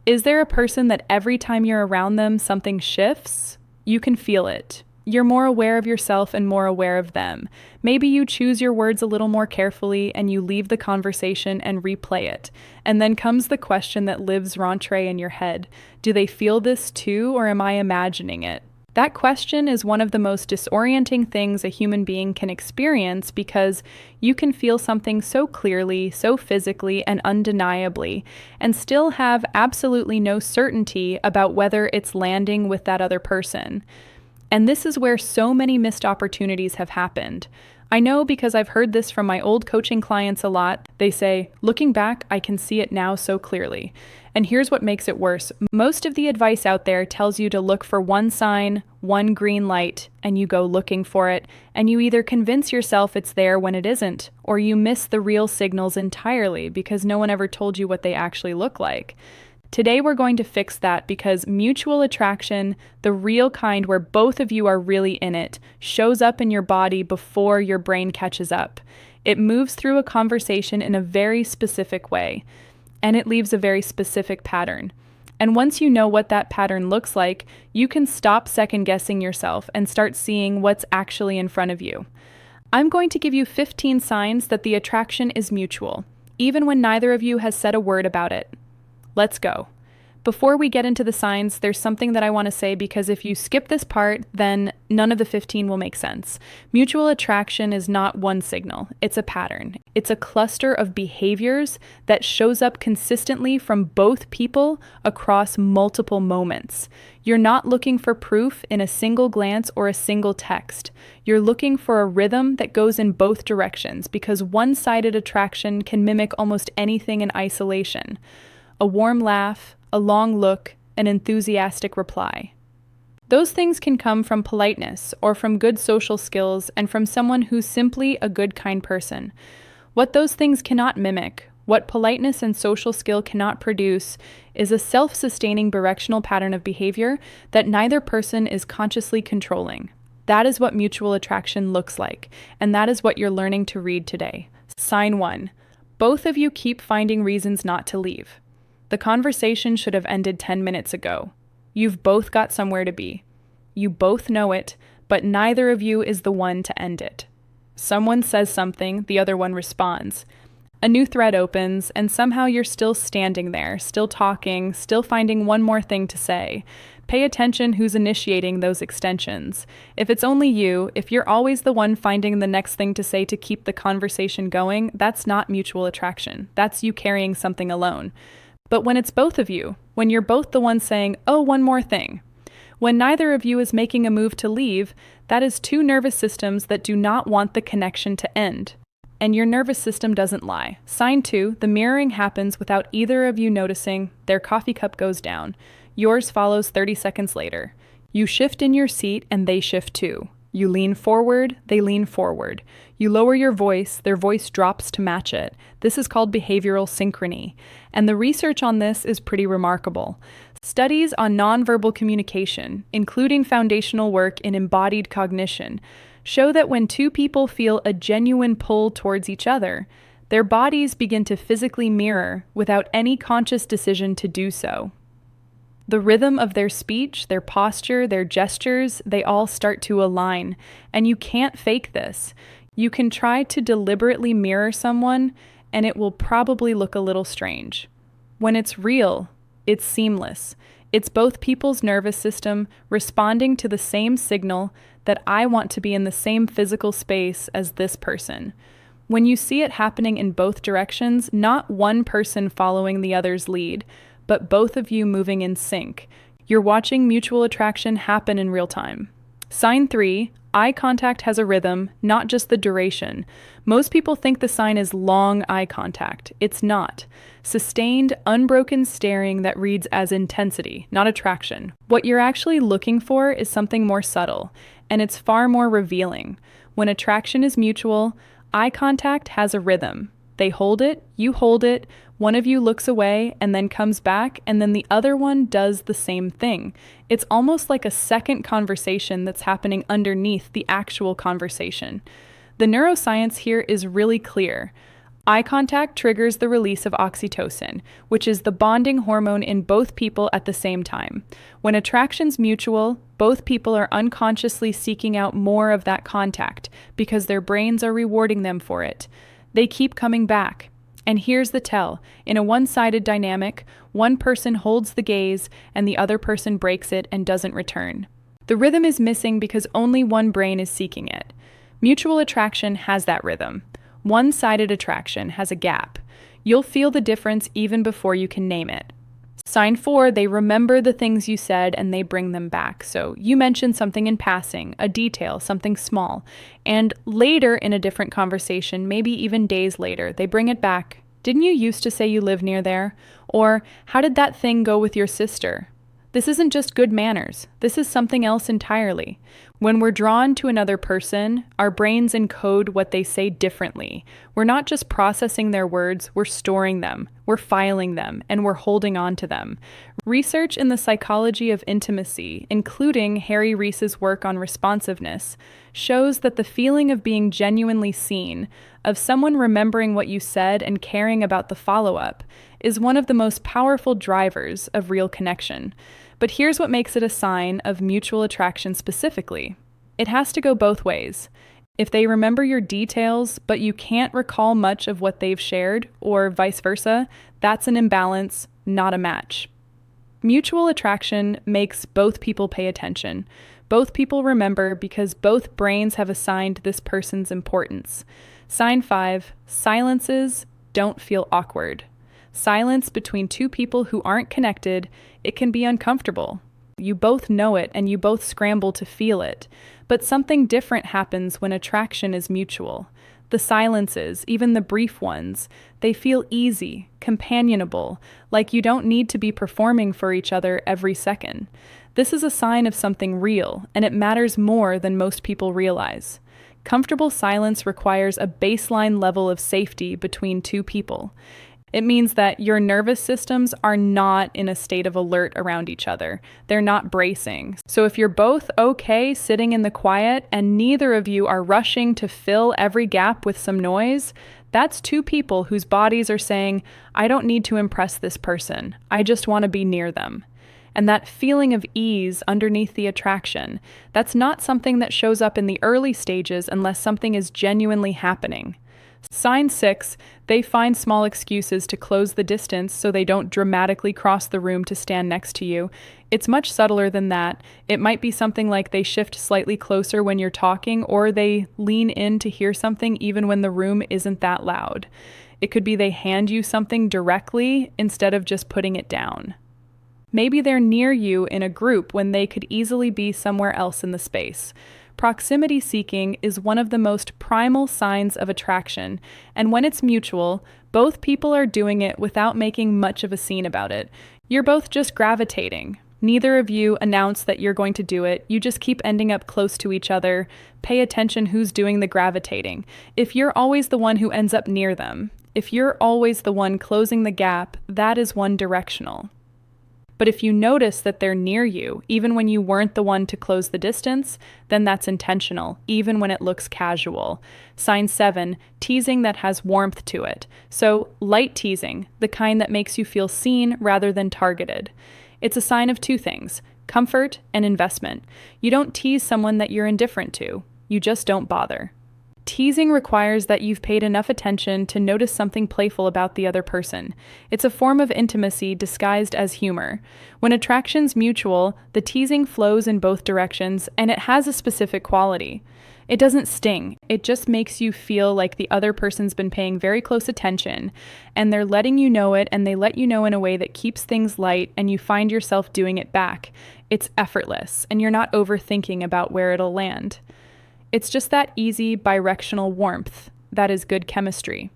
Is there a person that every time you're around them, something shifts? You can feel it. You're more aware of yourself and more aware of them. Maybe you choose your words a little more carefully and you leave the conversation and replay it. And then comes the question that lives rentree in your head. Do they feel this too, or am I imagining it? That question is one of the most disorienting things a human being can experience because you can feel something so clearly, so physically, and undeniably, and still have absolutely no certainty about whether it's landing with that other person. And this is where so many missed opportunities have happened. I know because I've heard this from my old coaching clients a lot. They say, looking back, I can see it now so clearly. And here's what makes it worse. Most of the advice out there tells you to look for one sign, one green light, and you go looking for it, and you either convince yourself it's there when it isn't, or you miss the real signals entirely because no one ever told you what they actually look like. Today we're going to fix that because mutual attraction, the real kind where both of you are really in it, shows up in your body before your brain catches up. It moves through a conversation in a very specific way, and it leaves a very specific pattern. And once you know what that pattern looks like, you can stop second-guessing yourself and start seeing what's actually in front of you. I'm going to give you 15 signs that the attraction is mutual, even when neither of you has said a word about it. Let's go. Before we get into the signs, there's something that I want to say because if you skip this part, then none of the 15 will make sense. Mutual attraction is not one signal. It's a pattern. It's a cluster of behaviors that shows up consistently from both people across multiple moments. You're not looking for proof in a single glance or a single text. You're looking for a rhythm that goes in both directions because one-sided attraction can mimic almost anything in isolation. A warm laugh, a long look, an enthusiastic reply. Those things can come from politeness or from good social skills and from someone who's simply a good, kind person. What those things cannot mimic, what politeness and social skill cannot produce, is a self-sustaining directional pattern of behavior that neither person is consciously controlling. That is what mutual attraction looks like, and that is what you're learning to read today. Sign 1. Both of you keep finding reasons not to leave. The conversation should have ended 10 minutes ago. You've both got somewhere to be. You both know it, but neither of you is the one to end it. Someone says something, the other one responds. A new thread opens, and somehow you're still standing there, still talking, still finding one more thing to say. Pay attention who's initiating those extensions. If it's only you, if you're always the one finding the next thing to say to keep the conversation going, that's not mutual attraction. That's you carrying something alone. But when it's both of you, when you're both the one saying, oh, one more thing, when neither of you is making a move to leave, that is two nervous systems that do not want the connection to end. And your nervous system doesn't lie. Sign 2, the mirroring happens without either of you noticing. Their coffee cup goes down. Yours follows 30 seconds later. You shift in your seat and they shift too. You lean forward, they lean forward. You lower your voice, their voice drops to match it. This is called behavioral synchrony. And the research on this is pretty remarkable. Studies on nonverbal communication, including foundational work in embodied cognition, show that when two people feel a genuine pull towards each other, their bodies begin to physically mirror without any conscious decision to do so. The rhythm of their speech, their posture, their gestures, they all start to align, and you can't fake this. You can try to deliberately mirror someone, and it will probably look a little strange. When it's real, it's seamless. It's both people's nervous system responding to the same signal that I want to be in the same physical space as this person. When you see it happening in both directions, not one person following the other's lead, but both of you moving in sync. You're watching mutual attraction happen in real time. Sign 3, eye contact has a rhythm, not just the duration. Most people think the sign is long eye contact. It's not. Sustained, unbroken staring that reads as intensity, not attraction. What you're actually looking for is something more subtle, and it's far more revealing. When attraction is mutual, eye contact has a rhythm. They hold it, you hold it, one of you looks away and then comes back, and then the other one does the same thing. It's almost like a second conversation that's happening underneath the actual conversation. The neuroscience here is really clear. Eye contact triggers the release of oxytocin, which is the bonding hormone in both people at the same time. When attraction's mutual, both people are unconsciously seeking out more of that contact because their brains are rewarding them for it. They keep coming back. And here's the tell. In a one-sided dynamic, one person holds the gaze and the other person breaks it and doesn't return. The rhythm is missing because only one brain is seeking it. Mutual attraction has that rhythm. One-sided attraction has a gap. You'll feel the difference even before you can name it. Sign 4, they remember the things you said and they bring them back. So you mentioned something in passing, a detail, something small. And later in a different conversation, maybe even days later, they bring it back. Didn't you used to say you live near there? Or how did that thing go with your sister? This isn't just good manners. This is something else entirely. When we're drawn to another person, our brains encode what they say differently. We're not just processing their words, we're storing them, we're filing them, and we're holding on to them. Research in the psychology of intimacy, including Harry Reese's work on responsiveness, shows that the feeling of being genuinely seen, of someone remembering what you said and caring about the follow-up, is one of the most powerful drivers of real connection. But here's what makes it a sign of mutual attraction specifically. It has to go both ways. If they remember your details, but you can't recall much of what they've shared, or vice versa, that's an imbalance, not a match. Mutual attraction makes both people pay attention. Both people remember because both brains have assigned this person's importance. Sign 5, silences don't feel awkward. Silence between two people who aren't connected, it can be uncomfortable. You both know it and you both scramble to feel it. But something different happens when attraction is mutual. The silences, even the brief ones, they feel easy, companionable, like you don't need to be performing for each other every second. This is a sign of something real, and it matters more than most people realize. Comfortable silence requires a baseline level of safety between two people. It means that your nervous systems are not in a state of alert around each other. They're not bracing. So if you're both okay sitting in the quiet and neither of you are rushing to fill every gap with some noise, that's two people whose bodies are saying, I don't need to impress this person. I just want to be near them. And that feeling of ease underneath the attraction, that's not something that shows up in the early stages unless something is genuinely happening. Sign 6, they find small excuses to close the distance so they don't dramatically cross the room to stand next to you. It's much subtler than that. It might be something like they shift slightly closer when you're talking, or they lean in to hear something even when the room isn't that loud. It could be they hand you something directly instead of just putting it down. Maybe they're near you in a group when they could easily be somewhere else in the space. Proximity seeking is one of the most primal signs of attraction, and when it's mutual, both people are doing it without making much of a scene about it. You're both just gravitating. Neither of you announce that you're going to do it. You just keep ending up close to each other. Pay attention who's doing the gravitating. If you're always the one who ends up near them, if you're always the one closing the gap, that is one directional. But if you notice that they're near you, even when you weren't the one to close the distance, then that's intentional, even when it looks casual. Sign 7, teasing that has warmth to it. So, light teasing, the kind that makes you feel seen rather than targeted. It's a sign of two things, comfort and investment. You don't tease someone that you're indifferent to. You just don't bother. Teasing requires that you've paid enough attention to notice something playful about the other person. It's a form of intimacy disguised as humor. When attraction's mutual, the teasing flows in both directions, and it has a specific quality. It doesn't sting. It just makes you feel like the other person's been paying very close attention, and they're letting you know it, and they let you know in a way that keeps things light, and you find yourself doing it back. It's effortless, and you're not overthinking about where it'll land. It's just that easy, bidirectional warmth that is good chemistry.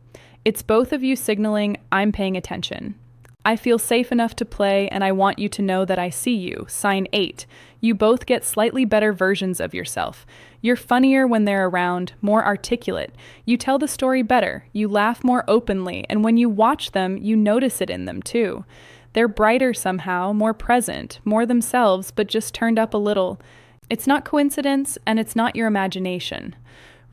It's both of you signaling, I'm paying attention. I feel safe enough to play, and I want you to know that I see you. Sign 8. You both get slightly better versions of yourself. You're funnier when they're around, more articulate. You tell the story better. You laugh more openly, and when you watch them, you notice it in them too. They're brighter somehow, more present, more themselves, but just turned up a little. It's not coincidence, and it's not your imagination.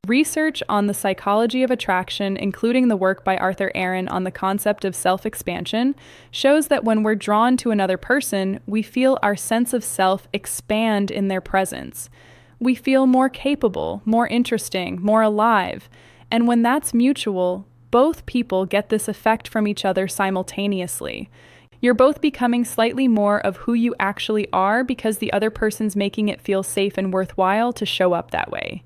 Research on the psychology of attraction, including the work by Arthur Aaron on the concept of self-expansion, shows that when we're drawn to another person, we feel our sense of self expand in their presence. We feel more capable, more interesting, more alive. And when that's mutual, both people get this effect from each other simultaneously. You're both becoming slightly more of who you actually are because the other person's making it feel safe and worthwhile to show up that way.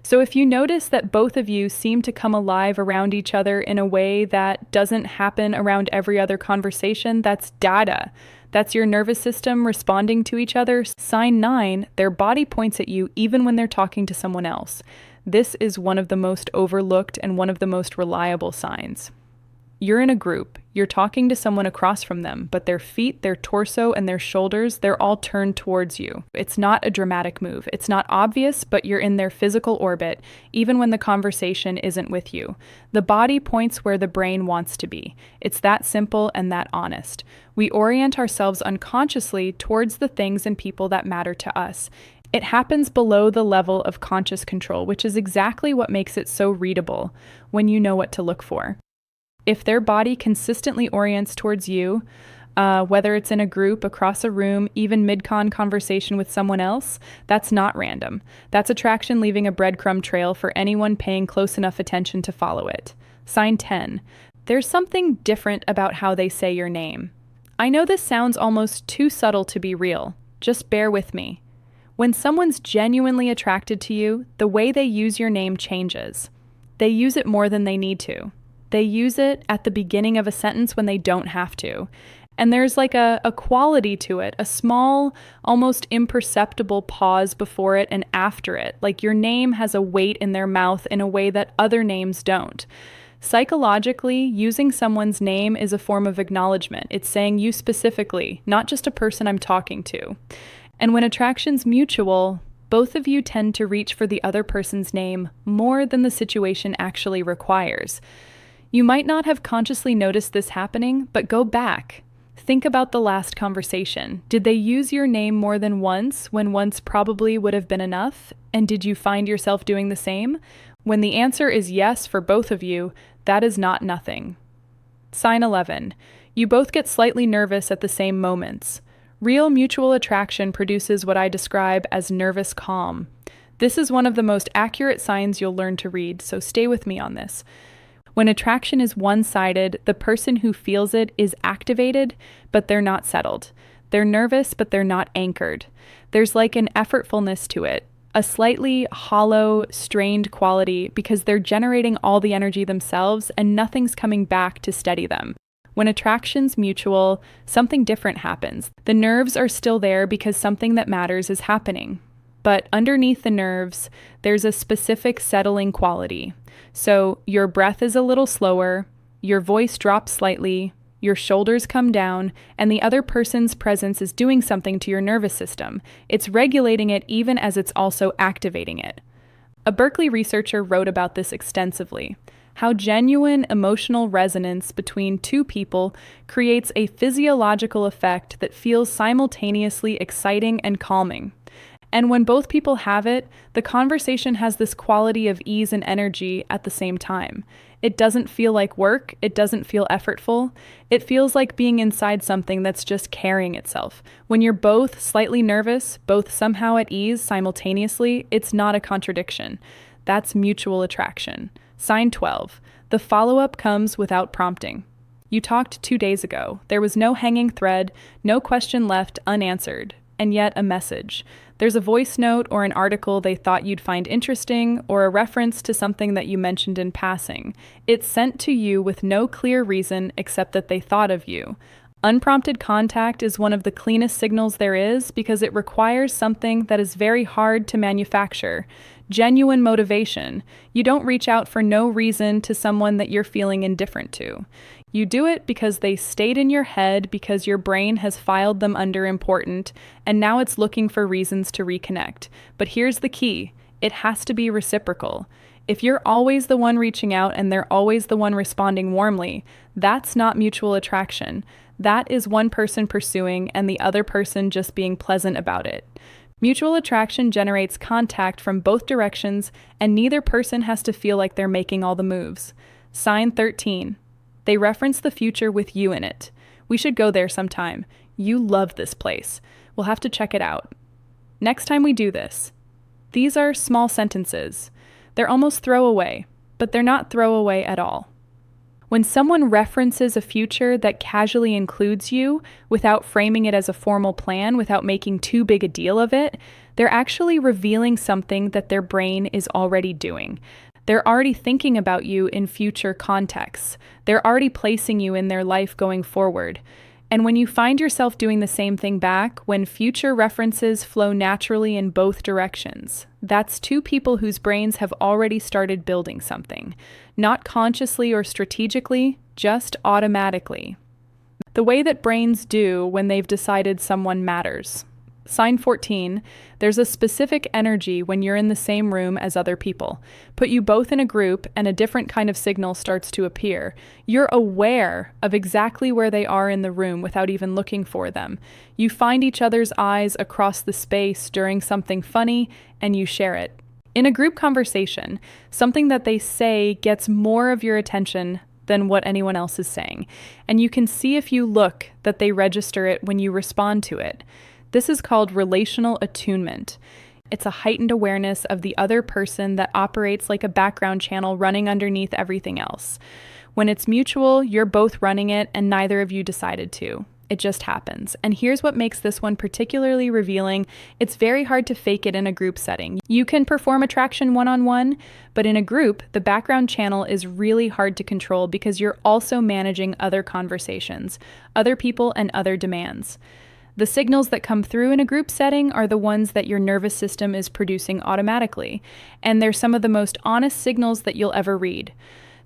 So if you notice that both of you seem to come alive around each other in a way that doesn't happen around every other conversation, that's data. That's your nervous system responding to each other. Sign 9, their body points at you even when they're talking to someone else. This is one of the most overlooked and one of the most reliable signs. You're in a group, you're talking to someone across from them, but their feet, their torso, and their shoulders, they're all turned towards you. It's not a dramatic move. It's not obvious, but you're in their physical orbit, even when the conversation isn't with you. The body points where the brain wants to be. It's that simple and that honest. We orient ourselves unconsciously towards the things and people that matter to us. It happens below the level of conscious control, which is exactly what makes it so readable when you know what to look for. If their body consistently orients towards you, whether it's in a group, across a room, even mid-con conversation with someone else, that's not random. That's attraction leaving a breadcrumb trail for anyone paying close enough attention to follow it. Sign 10. There's something different about how they say your name. I know this sounds almost too subtle to be real. Just bear with me. When someone's genuinely attracted to you, the way they use your name changes. They use it more than they need to. They use it at the beginning of a sentence when they don't have to. And there's like a quality to it, a small, almost imperceptible pause before it and after it. Like your name has a weight in their mouth in a way that other names don't. Psychologically, using someone's name is a form of acknowledgement. It's saying you specifically, not just a person I'm talking to. And when attraction's mutual, both of you tend to reach for the other person's name more than the situation actually requires. You might not have consciously noticed this happening, but go back. Think about the last conversation. Did they use your name more than once when once probably would have been enough? And did you find yourself doing the same? When the answer is yes for both of you, that is not nothing. Sign 11. You both get slightly nervous at the same moments. Real mutual attraction produces what I describe as nervous calm. This is one of the most accurate signs you'll learn to read, so stay with me on this. When attraction is one-sided, the person who feels it is activated, but they're not settled. They're nervous, but they're not anchored. There's like an effortfulness to it, a slightly hollow, strained quality because they're generating all the energy themselves and nothing's coming back to steady them. When attraction's mutual, something different happens. The nerves are still there because something that matters is happening. But underneath the nerves, there's a specific settling quality. So your breath is a little slower, your voice drops slightly, your shoulders come down, and the other person's presence is doing something to your nervous system. It's regulating it even as it's also activating it. A Berkeley researcher wrote about this extensively, how genuine emotional resonance between two people creates a physiological effect that feels simultaneously exciting and calming. And when both people have it, the conversation has this quality of ease and energy at the same time. It doesn't feel like work. It doesn't feel effortful. It feels like being inside something that's just carrying itself. When you're both slightly nervous, both somehow at ease simultaneously, it's not a contradiction. That's mutual attraction. Sign 12. The follow-up comes without prompting. You talked 2 days ago. There was no hanging thread, no question left unanswered, and yet a message. There's a voice note or an article they thought you'd find interesting or a reference to something that you mentioned in passing. It's sent to you with no clear reason except that they thought of you. Unprompted contact is one of the cleanest signals there is because it requires something that is very hard to manufacture. Genuine motivation. You don't reach out for no reason to someone that you're feeling indifferent to. You do it because they stayed in your head because your brain has filed them under important, and now it's looking for reasons to reconnect. But here's the key. It has to be reciprocal. If you're always the one reaching out and they're always the one responding warmly, that's not mutual attraction. That is one person pursuing and the other person just being pleasant about it. Mutual attraction generates contact from both directions, and neither person has to feel like they're making all the moves. Sign 13. They reference the future with you in it. We should go there sometime. You love this place. We'll have to check it out. Next time we do this. These are small sentences. They're almost throwaway, but they're not throwaway at all. When someone references a future that casually includes you, without framing it as a formal plan, without making too big a deal of it, they're actually revealing something that their brain is already doing. They're already thinking about you in future contexts. They're already placing you in their life going forward. And when you find yourself doing the same thing back, when future references flow naturally in both directions, that's two people whose brains have already started building something. Not consciously or strategically, just automatically. The way that brains do when they've decided someone matters. Sign 14, there's a specific energy when you're in the same room as other people. Put you both in a group and a different kind of signal starts to appear. You're aware of exactly where they are in the room without even looking for them. You find each other's eyes across the space during something funny and you share it. In a group conversation, something that they say gets more of your attention than what anyone else is saying. And you can see if you look that they register it when you respond to it. This is called relational attunement. It's a heightened awareness of the other person that operates like a background channel running underneath everything else. When it's mutual, you're both running it and neither of you decided to. It just happens. And here's what makes this one particularly revealing. It's very hard to fake it in a group setting. You can perform attraction one-on-one, but in a group, the background channel is really hard to control because you're also managing other conversations, other people, and other demands. The signals that come through in a group setting are the ones that your nervous system is producing automatically, and they're some of the most honest signals that you'll ever read.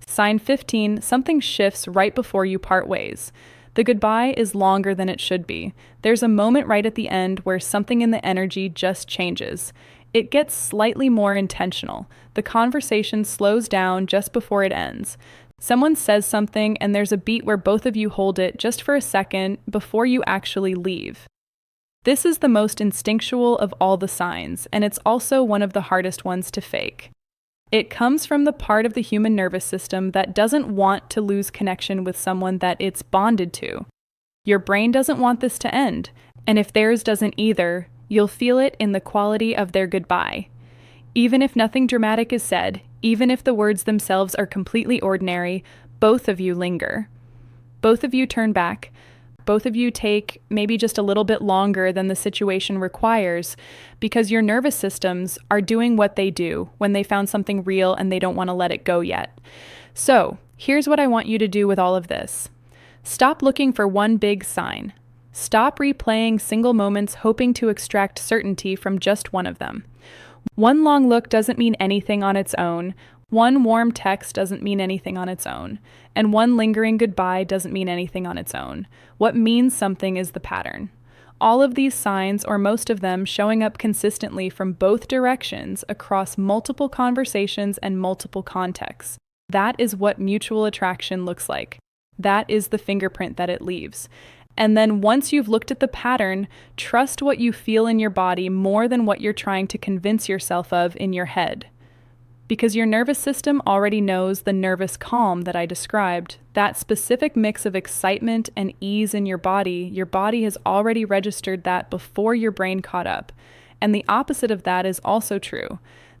Sign 15, something shifts right before you part ways. The goodbye is longer than it should be. There's a moment right at the end where something in the energy just changes. It gets slightly more intentional. The conversation slows down just before it ends. Someone says something and there's a beat where both of you hold it just for a second before you actually leave. This is the most instinctual of all the signs, and it's also one of the hardest ones to fake. It comes from the part of the human nervous system that doesn't want to lose connection with someone that it's bonded to. Your brain doesn't want this to end, and if theirs doesn't either, you'll feel it in the quality of their goodbye. Even if nothing dramatic is said, even if the words themselves are completely ordinary, both of you linger. Both of you turn back. Both of you take maybe just a little bit longer than the situation requires because your nervous systems are doing what they do when they found something real and they don't want to let it go yet. So, here's what I want you to do with all of this. Stop looking for one big sign. Stop replaying single moments hoping to extract certainty from just one of them. One long look doesn't mean anything on its own. One warm text doesn't mean anything on its own. And one lingering goodbye doesn't mean anything on its own. What means something is the pattern. All of these signs, or most of them, showing up consistently from both directions across multiple conversations and multiple contexts. That is what mutual attraction looks like. That is the fingerprint that it leaves. And then once you've looked at the pattern, trust what you feel in your body more than what you're trying to convince yourself of in your head. Because your nervous system already knows the nervous calm that I described, that specific mix of excitement and ease in your body has already registered that before your brain caught up. And the opposite of that is also true.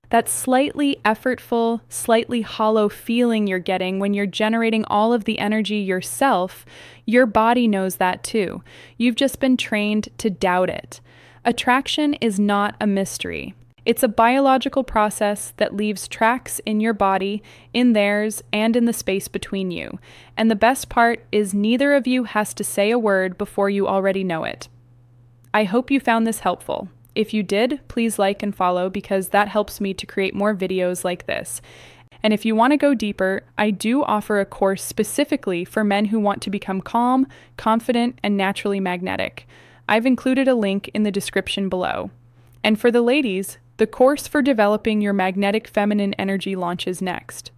That slightly effortful, slightly hollow feeling you're getting when you're generating all of the energy yourself, your body knows that too. You've just been trained to doubt it. Attraction is not a mystery. It's a biological process that leaves tracks in your body, in theirs, and in the space between you. And the best part is neither of you has to say a word before you already know it. I hope you found this helpful. If you did, please like and follow because that helps me to create more videos like this. And if you want to go deeper, I do offer a course specifically for men who want to become calm, confident, and naturally magnetic. I've included a link in the description below. And for the ladies, the course for developing your magnetic feminine energy launches next.